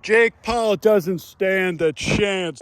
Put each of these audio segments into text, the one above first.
Jake Paul doesn't stand a chance.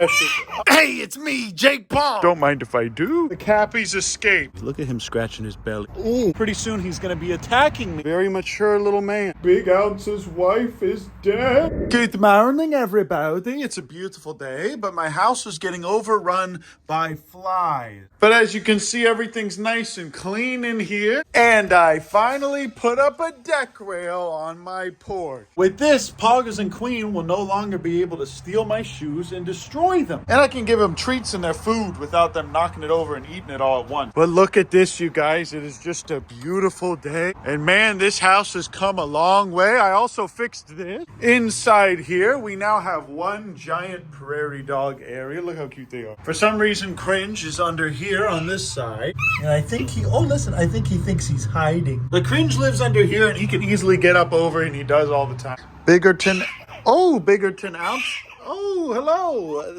Hey, it's me, Jake Paul. Don't mind if I do. The Cappy's escaped. Look at him scratching his belly. Ooh, pretty soon he's gonna be attacking me. Very mature little man. Big Ounce's wife is dead. Good morning, everybody. It's a beautiful day, but my house is getting overrun by flies. But as you can see, everything's nice and clean in here. And I finally put up a deck rail on my porch. With this, Poggers and Queen will no longer be able to steal my shoes and destroy them. And I can give them treats in their food without them knocking it over and eating it all at once. But look at this, you guys. It is just a beautiful day. And man, this house has come a long way. I also fixed this. Inside here, we now have one giant prairie dog area. Look how cute they are. For some reason, Cringe is under here on this side. And I think I think he thinks he's hiding. The Cringe lives under here and he can easily get up over, and he does all the time. Biggerton Ounce. Oh, hello.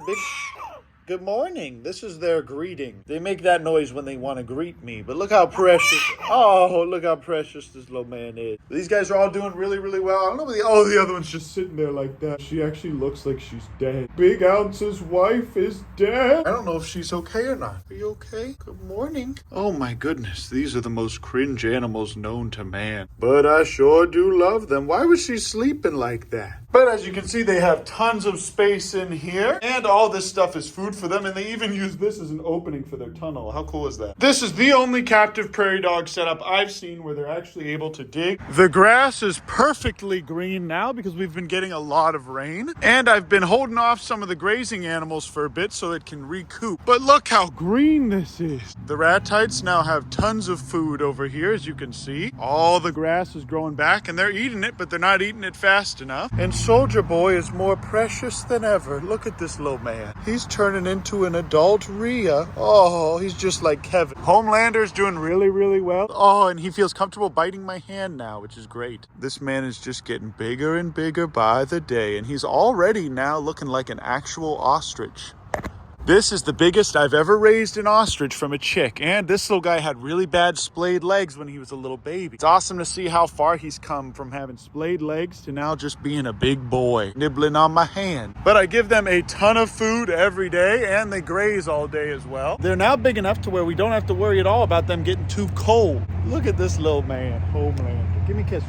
Good morning. This is their greeting. They make that noise when they want to greet me. But look how precious. Oh, look how precious this little man is. These guys are all doing really, really well. I don't know. The other one's just sitting there like that. She actually looks like she's dead. Big Ounce's wife is dead. I don't know if she's okay or not. Are you okay? Good morning. Oh my goodness. These are the most cringe animals known to man. But I sure do love them. Why was she sleeping like that? But as you can see, they have tons of space in here. And all this stuff is food for them. And they even use this as an opening for their tunnel. How cool is that? This is the only captive prairie dog setup I've seen where they're actually able to dig. The grass is perfectly green now because we've been getting a lot of rain. And I've been holding off some of the grazing animals for a bit so it can recoup. But look how green this is. The ratites now have tons of food over here, as you can see. All the grass is growing back and they're eating it, but they're not eating it fast enough. And Soldier Boy is more precious than ever. Look at this little man. He's turning into an adult Rhea. Oh, he's just like Kevin. Homelander's doing really, really well. Oh, and he feels comfortable biting my hand now, which is great. This man is just getting bigger and bigger by the day, and he's already now looking like an actual ostrich. This is the biggest I've ever raised an ostrich from a chick. And this little guy had really bad splayed legs when he was a little baby. It's awesome to see how far he's come from having splayed legs to now just being a big boy, nibbling on my hand. But I give them a ton of food every day, and they graze all day as well. They're now big enough to where we don't have to worry at all about them getting too cold. Look at this little man, Homelander. Give me a kiss.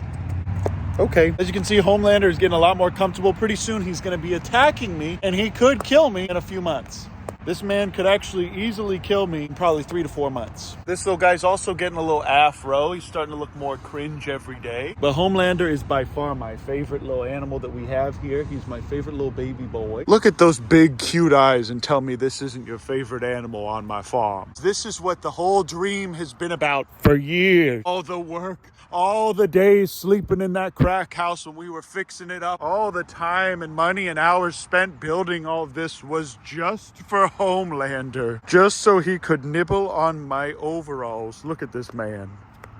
Okay. As you can see, Homelander is getting a lot more comfortable. Pretty soon he's going to be attacking me, and he could kill me in a few months. This man could actually easily kill me in probably 3 to 4 months. This little guy's also getting a little afro. He's starting to look more cringe every day. But Homelander is by far my favorite little animal that we have here. He's my favorite little baby boy. Look at those big, cute eyes and tell me this isn't your favorite animal on my farm. This is what the whole dream has been about for years. All the work, all the days sleeping in that crack house when we were fixing it up, all the time and money and hours spent building all of this was just for Homelander, just so he could nibble on my overalls. Look at this man.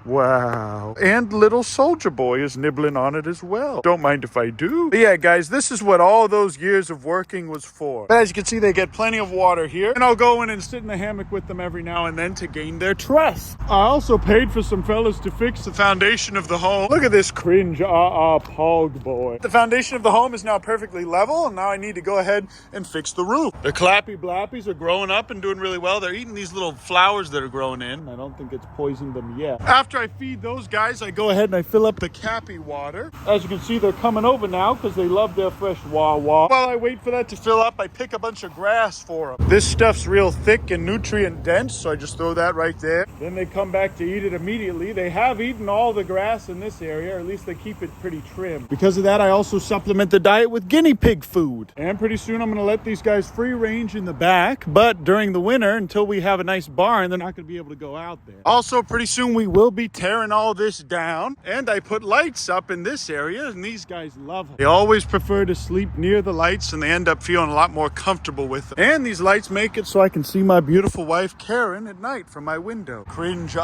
Wow. And little Soldier Boy is nibbling on it as well. Don't mind if I do. But yeah, guys, this is what all those years of working was for. But as you can see, they get plenty of water here. And I'll go in and sit in the hammock with them every now and then to gain their trust. I also paid for some fellas to fix the foundation of the home. Look at this cringe pog boy. The foundation of the home is now perfectly level, and now I need to go ahead and fix the roof. The clappy blappies are growing up and doing really well. They're eating these little flowers that are growing in. I don't think it's poisoned them yet. After I feed those guys, I go ahead and I fill up the Cappy water. As you can see, they're coming over now because they love their fresh wah-wah. While I wait for that to fill up, I pick a bunch of grass for them. This stuff's real thick and nutrient dense, so I just throw that right there. Then they come back to eat it immediately. They have eaten all the grass in this area, or at least they keep it pretty trim. Because of that, I also supplement the diet with guinea pig food. And pretty soon I'm going to let these guys free range in the back, but during the winter, until we have a nice barn, they're not going to be able to go out there. Also, pretty soon we will be tearing all this down, and I put lights up in this area, and these guys love them. They always prefer to sleep near the lights, and they end up feeling a lot more comfortable with them. And these lights make it so I can see my beautiful wife Karen at night from my window. Cringe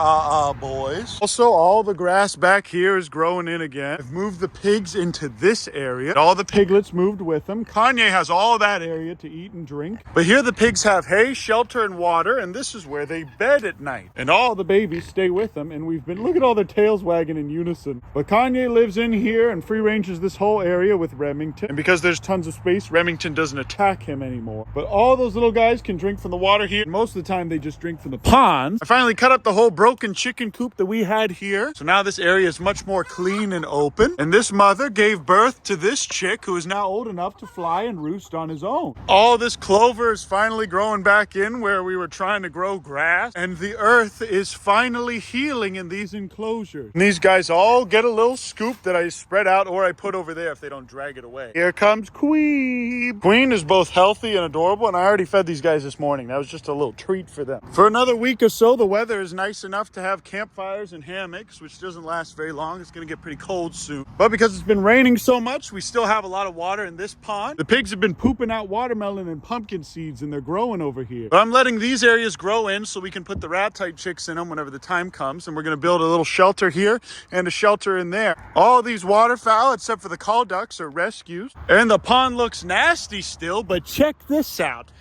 boys. Also, all the grass back here is growing in again. I've moved the pigs into this area. All the piglets moved with them. Kanye has all that area to eat and drink. But here the pigs have hay, shelter, and water, and this is where they bed at night. And all the babies stay with them, and we've We've been, look at all their tails wagging in unison. But Kanye lives in here and free ranges this whole area with Remington. And because there's tons of space, Remington doesn't attack him anymore. But all those little guys can drink from the water here. Most of the time they just drink from the pond. I finally cut up the whole broken chicken coop that we had here. So now this area is much more clean and open. And this mother gave birth to this chick who is now old enough to fly and roost on his own. All this clover is finally growing back in where we were trying to grow grass. And the earth is finally healing in these enclosures. And these guys all get a little scoop that I spread out or I put over there if they don't drag it away. Here comes Queen. Queen is both healthy and adorable, and I already fed these guys this morning. That was just a little treat for them. For another week or so, the weather is nice enough to have campfires and hammocks, which doesn't last very long. It's going to get pretty cold soon. But because it's been raining so much, we still have a lot of water in this pond. The pigs have been pooping out watermelon and pumpkin seeds, and they're growing over here. But I'm letting these areas grow in so we can put the rat-type chicks in them whenever the time comes, and we're going to build a little shelter here and a shelter in there. All these waterfowl, except for the call ducks, are rescues. And the pond looks nasty still, but check this out.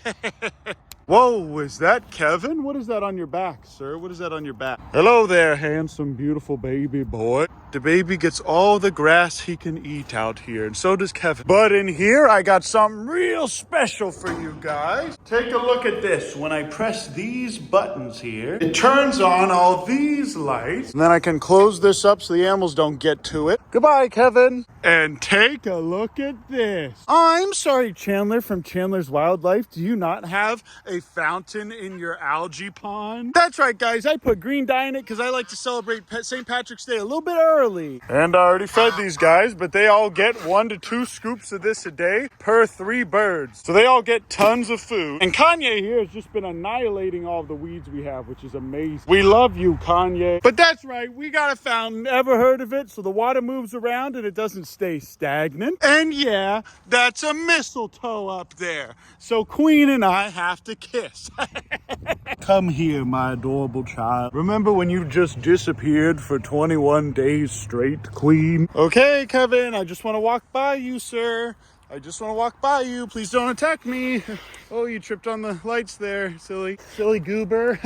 Whoa, is that Kevin? What is that on your back, sir? What is that on your back? Hello there, handsome, beautiful baby boy. The baby gets all the grass he can eat out here, and so does Kevin. But in here, I got something real special for you guys. Take a look at this. When I press these buttons here, it turns on all these lights. And then I can close this up so the animals don't get to it. Goodbye, Kevin. And take a look at this. I'm sorry, Chandler from Chandler's Wildlife. Do you not have a fountain in your algae pond? That's right, guys. I put green dye in it because I like to celebrate St. Patrick's Day a little bit early. And I already fed these guys, but they all get 1 to 2 scoops of this a day per 3 birds. So they all get tons of food. And Kanye here has just been annihilating all of the weeds we have, which is amazing. We love you, Kanye. But that's right. We got a fountain. Ever heard of it? So the water moves around and it doesn't stay stagnant. And yeah, that's a mistletoe up there. So Queen and I have to kiss. Come here, my adorable child. Remember when you just disappeared for 21 days straight, Queen? Okay, Kevin, I just want to walk by you, sir. I just want to walk by you. Please don't attack me. Oh, you tripped on the lights there, silly goober.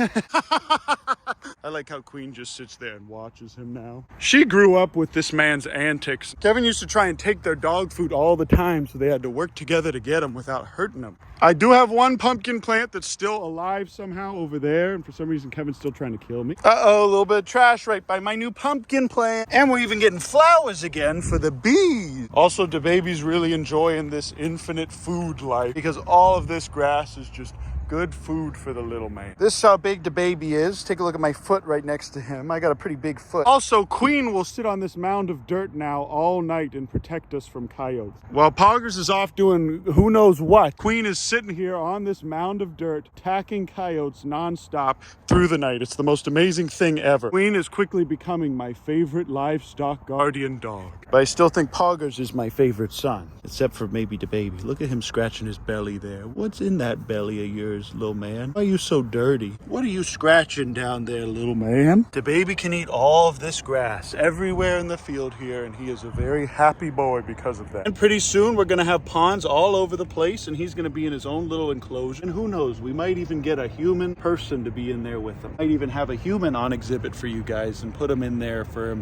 I like how Queen just sits there and watches him now. She grew up with this man's antics. Kevin used to try and take their dog food all the time, so they had to work together to get him without hurting him. I do have one pumpkin plant that's still alive somehow over there, and for some reason Kevin's still trying to kill me. Uh-oh, a little bit of trash right by my new pumpkin plant. And we're even getting flowers again for the bees. Also, the baby's really enjoying this infinite food life because all of this grass is just good food for the little man. This is how big the baby is. Take a look at my foot right next to him. I got a pretty big foot. Also, Queen will sit on this mound of dirt now all night and protect us from coyotes. While Poggers is off doing who knows what, Queen is sitting here on this mound of dirt, attacking coyotes nonstop through the night. It's the most amazing thing ever. Queen is quickly becoming my favorite livestock guardian dog. But I still think Poggers is my favorite son, except for maybe the baby. Look at him scratching his belly there. What's in that belly of yours, little man? Why are you so dirty? What are you scratching down there, little man? The baby can eat all of this grass everywhere in the field here, and he is a very happy boy because of that. And pretty soon we're going to have ponds all over the place, and he's going to be in his own little enclosure. And who knows, we might even get a human person to be in there with him. Might even have a human on exhibit for you guys and put him in there for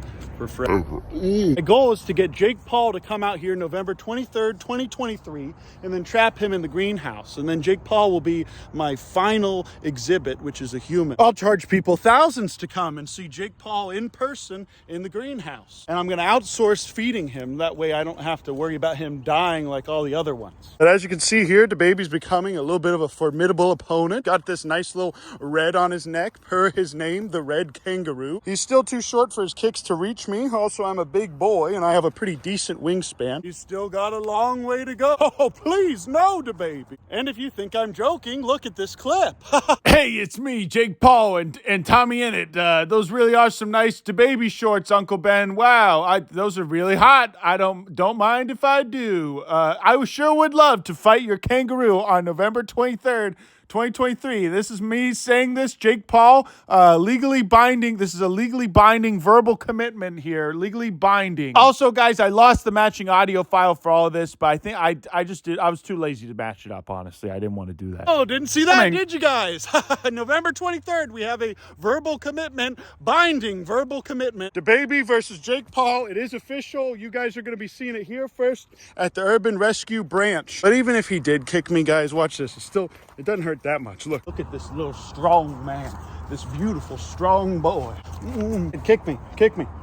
free. The goal is to get Jake Paul to come out here November 23rd, 2023, and then trap him in the greenhouse. And then Jake Paul will be my final exhibit, which is a human. I'll charge people thousands to come and see Jake Paul in person in the greenhouse. And I'm going to outsource feeding him. That way I don't have to worry about him dying like all the other ones. But as you can see here, the baby's becoming a little bit of a formidable opponent. Got this nice little red on his neck, per his name, the red kangaroo. He's still too short for his kicks to reach me. Also, I'm a big boy and I have a pretty decent wingspan. He's still got a long way to go. Oh, please, no, the baby. And if you think I'm joking, look at this clip. Hey, it's me, Jake Paul, and Tommy Innit. Those really are some nice baby shorts, Uncle Ben. Wow, those are really hot. I don't mind if I do. I sure would love to fight your kangaroo on November 23rd, 2023. This is me saying this, Jake Paul, legally binding. This is a legally binding verbal commitment here, legally binding. Also, guys, I lost the matching audio file for all of this, but I think I was too lazy to match it up, honestly. I didn't want to do that. Oh, didn't see that, did you guys? November 23rd, we have a verbal commitment, binding verbal commitment. The baby versus Jake Paul. It is official. You guys are going to be seeing it here first at the Urban Rescue branch. But even if he did kick me, guys, watch this. It doesn't hurt that much. Look at this little strong man. This beautiful, strong boy. Kick me.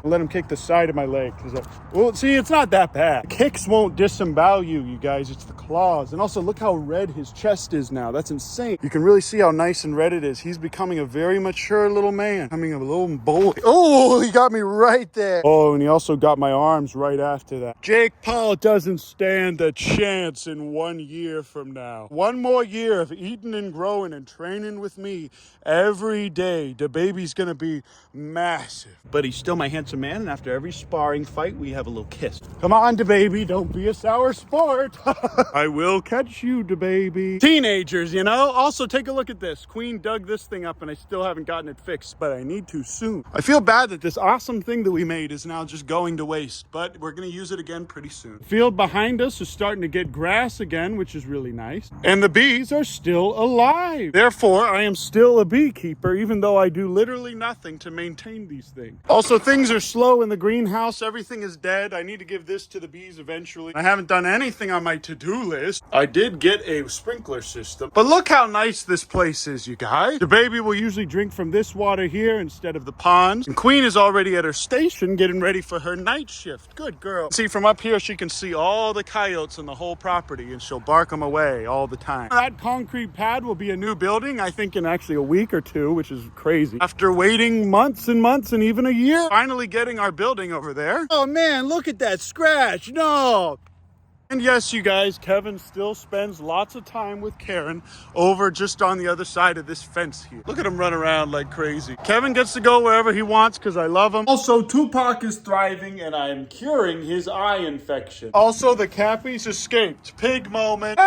Let him kick the side of my leg. Well, see, it's not that bad. Kicks won't disembowel you guys. It's the claws. And also, look how red his chest is now. That's insane. You can really see how nice and red it is. He's becoming a very mature little man. Becoming a little boy. Oh, he got me right there. Oh, and he also got my arms right after that. Jake Paul doesn't stand a chance in 1 year from now. 1 more year of eating and growing and training with me every day. The baby's gonna be massive. But he's still my handsome man, and after every sparring fight, we have a little kiss. Come on, the baby, don't be a sour sport. I will catch you, the baby. Teenagers, you know? Also, take a look at this. Queen dug this thing up, and I still haven't gotten it fixed, but I need to soon. I feel bad that this awesome thing that we made is now just going to waste, but we're gonna use it again pretty soon. The field behind us is starting to get grass again, which is really nice. And the bees are still alive. Therefore, I am still a beekeeper, even though I do literally nothing to maintain these things. Also, things are slow in the greenhouse. Everything is dead. I need to give this to the bees eventually. I haven't done anything on my to-do list. I did get a sprinkler system. But look how nice this place is, you guys. The baby will usually drink from this water here instead of the ponds. And Queen is already at her station getting ready for her night shift. Good girl. See, from up here, she can see all the coyotes in the whole property, and she'll bark them away all the time. That concrete pad will be a new building, I think, in actually a week or two, which is crazy. After waiting months and months and even a year, finally getting our building over there. Oh man, look at that scratch. No. And yes, you guys, Kevin still spends lots of time with Karen over just on the other side of this fence here. Look at him run around like crazy. Kevin gets to go wherever he wants because I love him. Also, Tupac is thriving and I'm curing his eye infection. Also, the Cappies escaped. Pig moment.